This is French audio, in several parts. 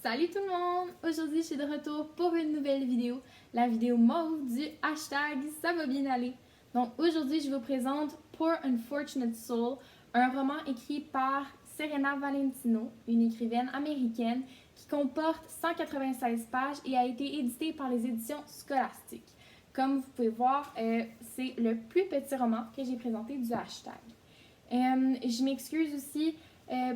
Salut tout le monde! Aujourd'hui, je suis de retour pour une nouvelle vidéo, la vidéo mauve du hashtag Ça va bien aller. Donc aujourd'hui, je vous présente Poor Unfortunate Soul, un roman écrit par Serena Valentino, une écrivaine américaine qui comporte 196 pages et a été édité par les éditions Scholastic. Comme vous pouvez voir, c'est le plus petit roman que j'ai présenté du hashtag. Je m'excuse aussi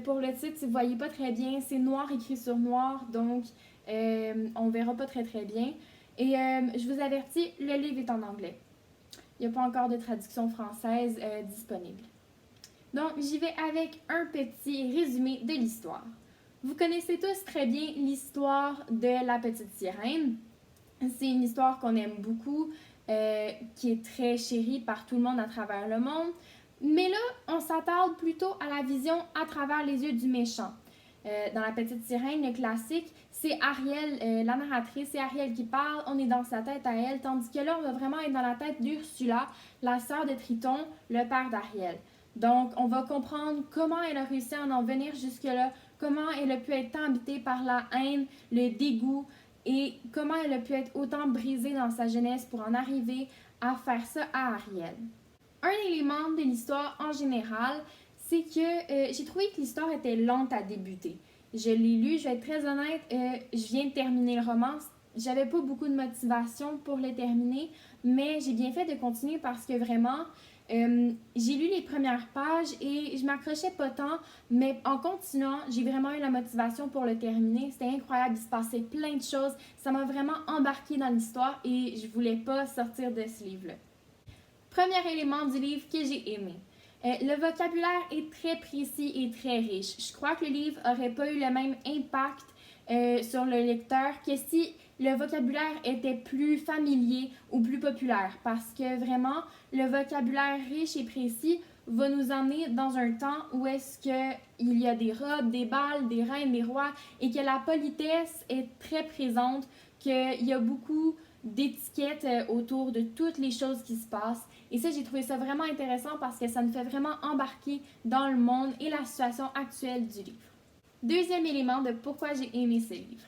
pour le titre, si vous ne voyez pas très bien, c'est noir écrit sur noir, donc on ne verra pas très bien. Et je vous avertis, le livre est en anglais. Il n'y a pas encore de traduction française disponible. Donc, j'y vais avec un petit résumé de l'histoire. Vous connaissez tous très bien l'histoire de la petite sirène. C'est une histoire qu'on aime beaucoup, qui est très chérie par tout le monde à travers le monde. Mais là, on s'attarde plutôt à la vision à travers les yeux du méchant. Dans La Petite Sirène, le classique, c'est Ariel, la narratrice, c'est Ariel qui parle, on est dans sa tête à elle, tandis que là, on va vraiment être dans la tête d'Ursula, la sœur de Triton, le père d'Ariel. Donc, on va comprendre comment elle a réussi à en venir jusque-là, comment elle a pu être tant habitée par la haine, le dégoût, et comment elle a pu être autant brisée dans sa jeunesse pour en arriver à faire ça à Ariel. Un élément de l'histoire en général, c'est que j'ai trouvé que l'histoire était lente à débuter. Je l'ai lu, je vais être très honnête, je viens de terminer le roman. J'avais pas beaucoup de motivation pour le terminer, mais j'ai bien fait de continuer parce que vraiment, j'ai lu les premières pages et je m'accrochais pas tant, mais en continuant, j'ai vraiment eu la motivation pour le terminer. C'était incroyable, il se passait plein de choses. Ça m'a vraiment embarquée dans l'histoire et je voulais pas sortir de ce livre-là. Premier élément du livre que j'ai aimé. Le vocabulaire est très précis et très riche. Je crois que le livre n'aurait pas eu le même impact sur le lecteur que si le vocabulaire était plus familier ou plus populaire, parce que vraiment, le vocabulaire riche et précis va nous emmener dans un temps où est-ce qu'il y a des robes, des bals, des reines, des rois, et que la politesse est très présente, qu'il y a beaucoup d'étiquettes autour de toutes les choses qui se passent. Et ça, j'ai trouvé ça vraiment intéressant parce que ça nous fait vraiment embarquer dans le monde et la situation actuelle du livre. Deuxième élément de pourquoi j'ai aimé ce livre.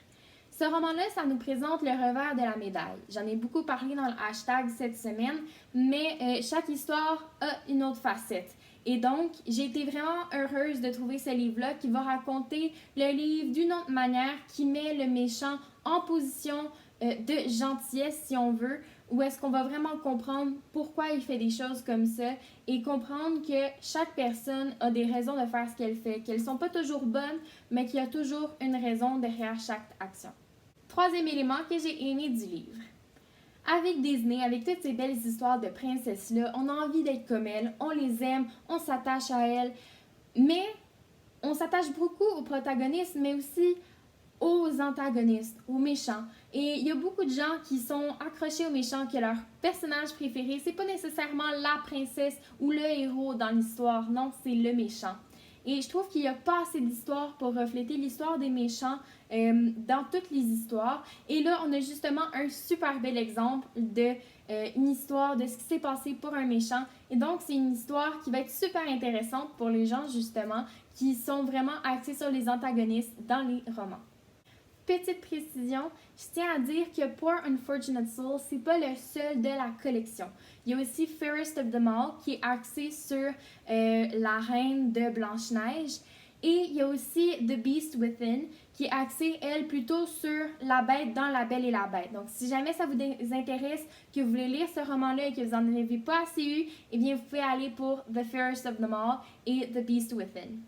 Ce roman-là, ça nous présente le revers de la médaille. J'en ai beaucoup parlé dans le hashtag cette semaine, mais chaque histoire a une autre facette. Et donc, j'ai été vraiment heureuse de trouver ce livre-là qui va raconter le livre d'une autre manière, qui met le méchant en position de gentillesse, si on veut, où est-ce qu'on va vraiment comprendre pourquoi il fait des choses comme ça et comprendre que chaque personne a des raisons de faire ce qu'elle fait, qu'elles ne sont pas toujours bonnes, mais qu'il y a toujours une raison derrière chaque action. Troisième élément que j'ai aimé du livre. Avec Disney, avec toutes ces belles histoires de princesses-là, on a envie d'être comme elles, on les aime, on s'attache à elles, mais on s'attache beaucoup aux protagonistes, mais aussi aux antagonistes, aux méchants. Et il y a beaucoup de gens qui sont accrochés aux méchants, que leur personnage préféré, c'est pas nécessairement la princesse ou le héros dans l'histoire, non, c'est le méchant. Et je trouve qu'il n'y a pas assez d'histoires pour refléter l'histoire des méchants dans toutes les histoires. Et là, on a justement un super bel exemple de une histoire de ce qui s'est passé pour un méchant. Et donc, c'est une histoire qui va être super intéressante pour les gens, justement, qui sont vraiment axés sur les antagonistes dans les romans. Petite précision, je tiens à dire que Poor Unfortunate Soul, c'est pas le seul de la collection. Il y a aussi Fairest of them All qui est axé sur la reine de Blanche-Neige. Et il y a aussi The Beast Within qui est axée, elle, plutôt sur la bête dans La Belle et la Bête. Donc, si jamais ça vous intéresse, que vous voulez lire ce roman-là et que vous n'en avez pas assez eu, eh bien, vous pouvez aller pour The Fairest of them All et The Beast Within.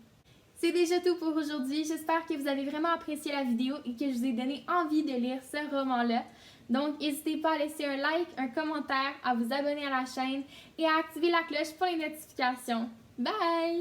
C'est déjà tout pour aujourd'hui. J'espère que vous avez vraiment apprécié la vidéo et que je vous ai donné envie de lire ce roman-là. Donc, n'hésitez pas à laisser un like, un commentaire, à vous abonner à la chaîne et à activer la cloche pour les notifications. Bye!